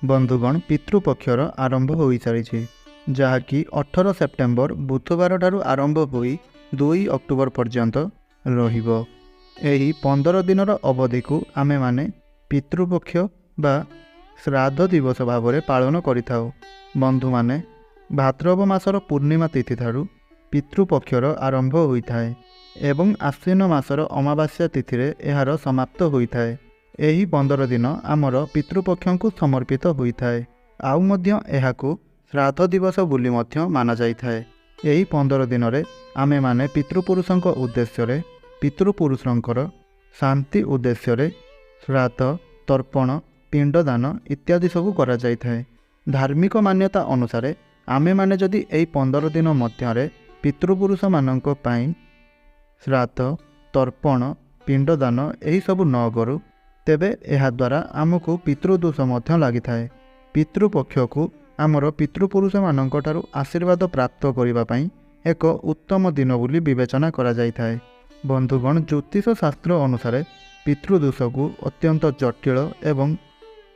बंधुगण पितृपक्षर आरंभ हो सारी जहाँकि 18 सेप्टेम्बर बुधवार ठारू आरंभ हो 2 अक्टोबर पर्यंत रहिबो। एही 15 दिनर अवधि को आमे माने पितृपक्ष बा श्राद्ध दिवस भाव में पालन करिथाउ। बंधु माने भाद्रव मासर पूर्णिमा तिथि ठारू पितृपक्षर आरंभ होइथाए एवं आश्विन मासर अमावास्या तिथि रे एहार समाप्त होइथाए। एही 15 दिन आमर पितृपक्ष को समर्पित होइथाए। आउ मध्य एहाकु श्राद्ध दिवस बोली मध्य माना जाइथाए। एही 15 दिन रे आमे माने पितृपुरुषंक उद्देश्य रे पितृपुरुषंकर शांति उद्देश्य रे श्राद्ध तर्पण पिंडदान इत्यादि सबू करा जाइथाए। धार्मिक मान्यता अनुसार आमे माने जदि एही 15 दिन मध्य रे पितृपुरुष मानंक पई श्राद्ध तर्पण पिंडदान एही सबू न करू तेबे एहा द्वारा आमको पितृदोष मध्य लागिथाए। पितृपक्ष को आमर पितृपुरुष मानंक ठारू आशीर्वाद प्राप्त करिबा पई एक उत्तम दिन बोली विवेचना करा जाइथाए। बंधुगण ज्योतिष शास्त्र अनुसार पितृदोष को अत्यंत जटिल एवं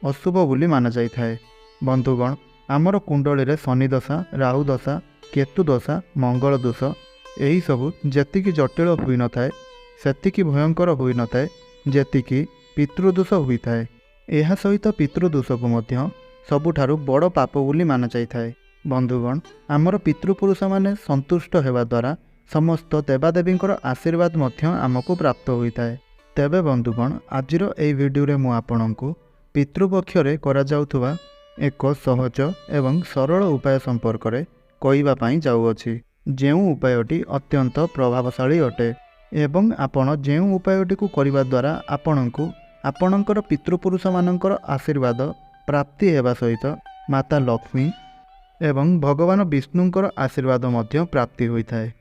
अशुभ बोली माना जाइथाए। बंधुगण आमर कुंडली रे शनि दशा राहु दशा केतु दशा मंगल दोष एही सबु जेतिकी जटिल होई न थाए सेतिकी भयंकर होई न थाए जेतिकी पितृदोष होइथाए। एहा सहित पितृदोष को मध्य सबुठारु बड़ पाप बोली माना जाइथाए। बंधुगण आमर पितृपुरुष माने संतुष्ट हेबा द्वारा समस्त देवादेवींकर आशीर्वाद मध्य आमको प्राप्त होइथाए। तेबे बंधुगण आजिर एई वीडियो रे मु आपनंकु पितृपक्ष रे करा जाउथुवा एक सहज एवं सरल उपाय संपर्क रे कहिबा पई जाउअछि। जेउ उपायटी अत्यंत प्रभावशाली अटे एवं आपण जेउ उपायटी को करिबा द्वारा आपणंकु आपणकर पितृपुरुष मानकर आशीर्वाद प्राप्ति हेबा सहित माता लक्ष्मी एवं भगवान विष्णुंकर आशीर्वाद मध्य प्राप्ति होइथाए।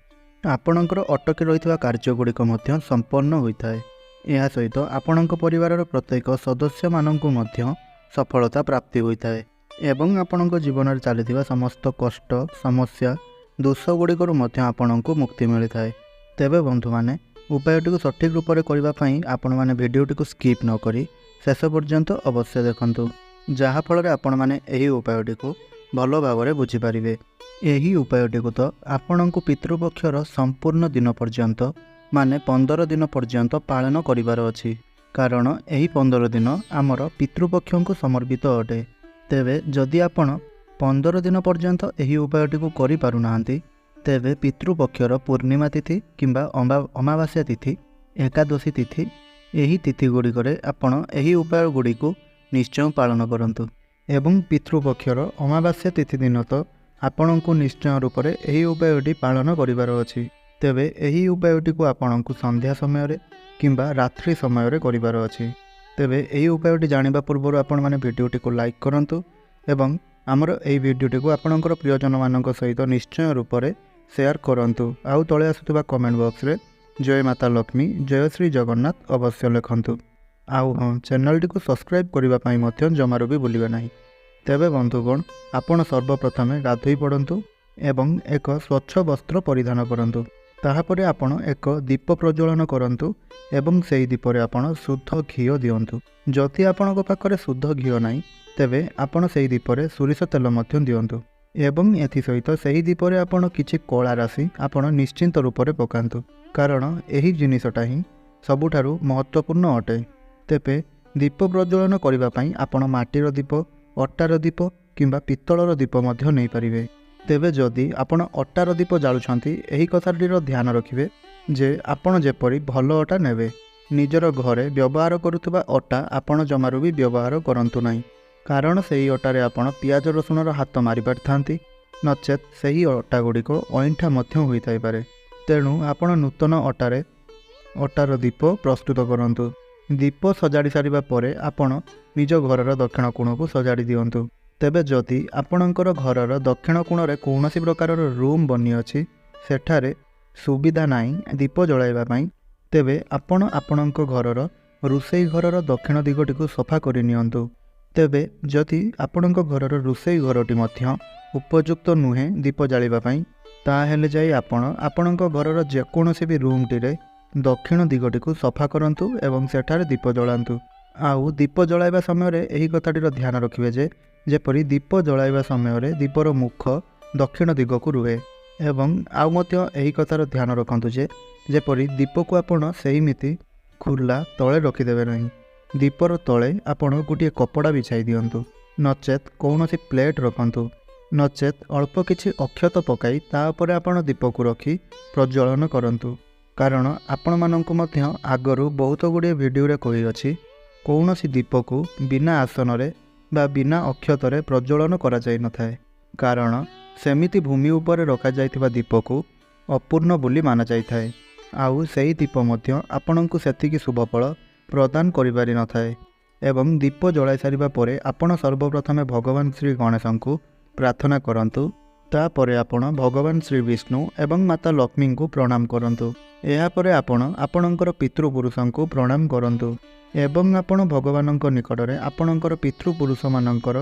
आपणकर अटकी रहितवा कार्य गुड़िक मध्य संपन्न होइथाए। एहा सहित आपणक परिवारर प्रत्येक सदस्य मानंकु मध्य सफलता प्राप्ति होइथाए एवं आपणक जीवन रे चलिथिबा समस्त कष्ट समस्या दोष गुड़िकर मध्य आपणंकु मुक्ति मिलिथाए। तेबे बंधु माने उपायटी को सठिक रूप से करने आपण मैंने भिडियोटी को स्किप न करी शेष पर्यंत अवश्य देखंतु जहाँ फल आपण मैंने यही उपायटी को भल भाव में बुझीपारे। यही उपायटी को तो आपण को पितृपक्षर संपूर्ण दिन पर्यंत माने 15 दिन पर्यंत पालन करिवार अछि कारण यही 15 दिन आमर पितृपक्ष को समर्पित अटे। तेबे जदि आपण 15 दिन पर्यंत यही उपायटी को करि पारु नाहंती तेबे पितृपक्षर पूर्णिमा तिथि किंबा अमावास्या तिथि एकादशी तिथि यही तिथि गुड़िक आपण यही उपाय गुड़िक निश्चय पालन करंतु एवं पितृपक्षर अमावास्या तिथि दिन तो आपण को निश्चय रूप से यही उपायटी पालन करिवार अछि। तेबे यही उपायटी को आपण को संध्या समय रे किंबा रात्रि समय रे करिवार अछि। तेबे यही उपायटी जानिबा पूर्व आपण माने वीडियोटी को लाइक करंतु एवं आमर एही वीडियोटी को आपणकर प्रियजन मानक सहित निश्चय रूप से शेयर करंतु। आउ तले आसुवा कमेंट बॉक्स रे जय माता लक्ष्मी जय श्री जगन्नाथ अवश्य लिखंतु। आउ हाँ चैनल को सब्सक्राइब करने पाई मध्य जमारू भी भूलिबे नहीं। तेबे बंधुगण आपण सर्वप्रथमे गाधोई पड़ंतु एवं एक स्वच्छ वस्त्र परिधान करंतु। ताहापरे आपण एक दीप प्रज्वलन करंतु एवं सेही दीपरे आपण शुद्ध घी दियंतु। जदि आपणक पाखरे शुद्ध घी नाही तेबे आपण सेही दीपरे सोरिष तेल मध्य दियंतु एवं एथि सहित सेही दीपरे आपण किछि कला राशि आपण निश्चिंत रूप से पकांतु कारण एही जिनिसटा ही सबुठारु महत्वपूर्ण अटे। तेबे दीप प्रज्वलन करिबा पई आपण माटीर दीप अट्टार दीप किंबा पित्तलर दीप मध्य नहीं पारिबे। तेबे जदि आपण अट्टार दीप जालुछंती एही कथाटीर ध्यान रखिबे जे आपण जेपरि भल अटा नेबे। निजर घरे व्यवहार करुथबा अटा आपण जमारू भी व्यवहार करंतु नाही कारण सही अटारे आपण पियाज रसुणर हाथ मारी पारिथांती नचेत सही अटा गुड़िक अइंठा मध्य होइथाइ पारे। तेणु आपण नूतन अटारे अटार दीप प्रस्तुत करंतु। दीप सजाड़ी सारिबा परे आपण निज घरर दक्षिण कोण को सजाड़ी दियंतु। तेबे जदि आपणकर घरर दक्षिण कोणरे कौनसी प्रकारर रूम बनी अछि सेठारे सुविधा नाही दीप जलाइबा पई तेबे आपण आपणक घरर रोषेई घरर दक्षिण दिगटी को सफा करि नियंतु। तेबे जदि आपणक घरर रोषेई घरटी मध्य उपयुक्त नुहे दीप जालिबा पई ताहेले जाई आपण आपणक घरर जेकोनोसी भी रूम टिरे दक्षिण दिगटी को सफा करंतु एवं सेठारे दीप जलांतु। आउ दीप जलाइबा समय यही कथाटीर ध्यान रखिए जे जेपरी दीप जलाइबा समय दीपर मुख दक्षिण दिग को रुहे एवं आउ मध्य यही कथार ध्यान रखु जेपरी दीप को आपण सेमिति खुला तले रखिदेवे नहीं। दीपर तले आपण गोटे कपड़ा बिछाई दिंतु नचेत कौन प्लेट रखु नचेत अल्प किछि अक्षत पकाई तापर आपण दीप को रखी प्रज्वलन करंतु। कारण आपण मानंकु मध्य आगरू बहुत गुड़े वीडियो रे कही अछि कौन दीप को बिना आसन रे बा बिना अक्षतरे प्रज्वलन करा जाय नथाय। कारण सेमिति भूमि उपर रखा जायथिबा दीप को अपूर्ण बोली माना जायथाय। आउ सेही दीप मध्य आपणंकु सेतिकी शुभफल प्रदान करिपारि नथाय। एवं दीप जलाई सारिबा परे आपण सर्वप्रथमे भगवान श्री गणेशंकु प्रार्थना करंतु। तापरे आपण भगवान श्री विष्णु एवं माता लक्ष्मी को प्रणाम करंतु। एहा परे आपण आपणंकर पितृपुरुषंकु प्रणाम करंतु एवं आपण भगवानंक निकटरे आपणंकर पितृपुरुष मानंकर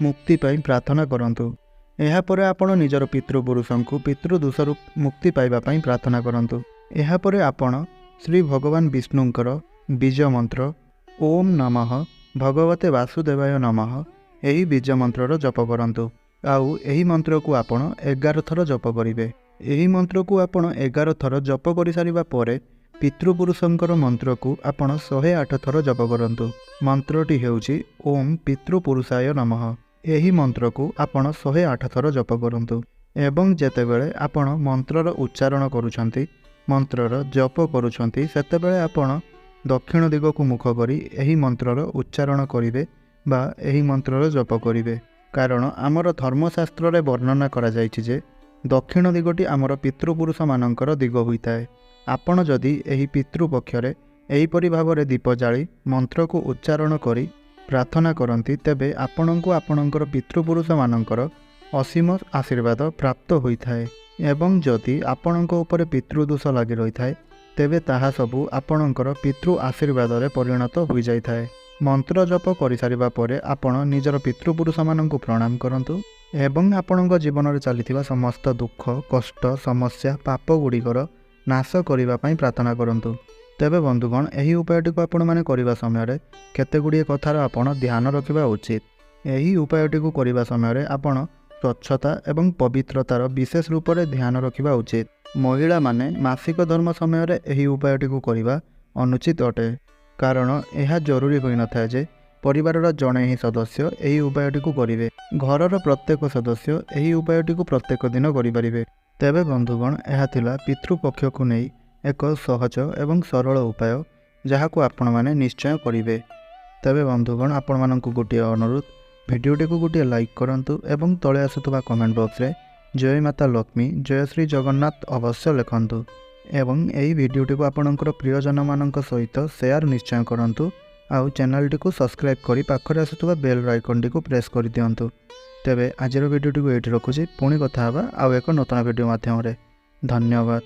मुक्ति पई प्रार्थना करंतु। एहा परे आपण निजर पितृपुरुषंकु पितृदोषरु मुक्ति पाइबा पई प्रार्थना करंतु। एहा परे आपण श्री भगवान विष्णुंकर बीज मंत्र ओम नमः भगवते वासुदेवाय नमः एही बीज मंत्रर जप करंतु। आउ एही मंत्र को आपण 11 थर जप करिवे। एही मंत्र को आपण 11 थर जप करि सारिबा परे पितृपुरुषंकर मंत्र को आपण 108 थर जप करंतु। मंत्रटी हेउची ओम पितृपुरुषाय नमः। एही मंत्र को आपण 108 थर जप करंतु एवं जेतेबेले आपण मंत्रर उच्चारण करूछंती मंत्रर जप करूछंती सेतेबेले आपण दक्षिण दिग को मुख करी एही मंत्रर उच्चारण करिवे बा एही मंत्रर जप करिवे। कारण आमर धर्मशास्त्र रे वर्णना करा जायछि जे दक्षिण दिगटी आमर पितृपुरुष मानंकर दिग होइताए। आपण जदि एही पितृपक्षरे एहीपरि भावरे दीप जाली मंत्र को उच्चारण करी प्रार्थना करंती तेबे आपणंकु आपणंकर पितृपुरुष मानंकर असीम आशीर्वाद प्राप्त होइथाए। एवं जदि आपणंक उपरे पितृदोष लागि रहिथाए तेबे ताहा सबु आपणंकर पितृ आशीर्वाद रे परिणत होई जाइथाए। मंत्र जप करि सारिबा परे आपण निजर पितृपुरुष मानंकु प्रणाम करंतु एवं आपणंक जीवन रे चलिथिबा समस्त दुख कष्ट समस्या पाप गुड़िकर नाश करिबा पई प्रार्थना करंतु। तेबे बंधुगण एही उपायटी को आपण माने करिबा समय केते गुड़िए कथार आपण ध्यान रखिबा उचित। एही उपायटी को करिबा समय आपण स्वच्छता एवं पवित्रतार विशेष रूप से ध्यान रखिबा उचित। महिला माने मासिक धर्म समय एही उपायटी को करिबा अनुचित अटे। कारण यह जरूरी होई नथाय जे परिवारर जणे ही सदस्य एही उपायटी को करिवे। घरर प्रत्येक सदस्य एही उपायटी को प्रत्येक दिन करिपारिबे। तेबे बंधुगण यह थिला पितृपक्ष को नहीं एक सहज एवं सरल उपाय जहाको आपण माने निश्चय करिवे। तेबे बंधुगण आपण मानकु गोटे अनुरोध भिडियोटी को गोटे लाइक करंतु एवं तले आसुतबा कमेंट बॉक्स रे जय माता लक्ष्मी जय श्री जगन्नाथ अवश्य लिखंतु एवं यही भिडियोटी को आपणकर प्रियजन मानक सहित शेयर निश्चय करंतु। आउ चैनलटी को सब्सक्राइब करी पाखरे आसुतबा बेल आइकनटी को प्रेस कर दियंतु। तेबे आजिर भिडियोटी को एठी रखुछि पुणी कथा हबा आउ एक नूतन भिडियो माध्यम रे। धन्यवाद।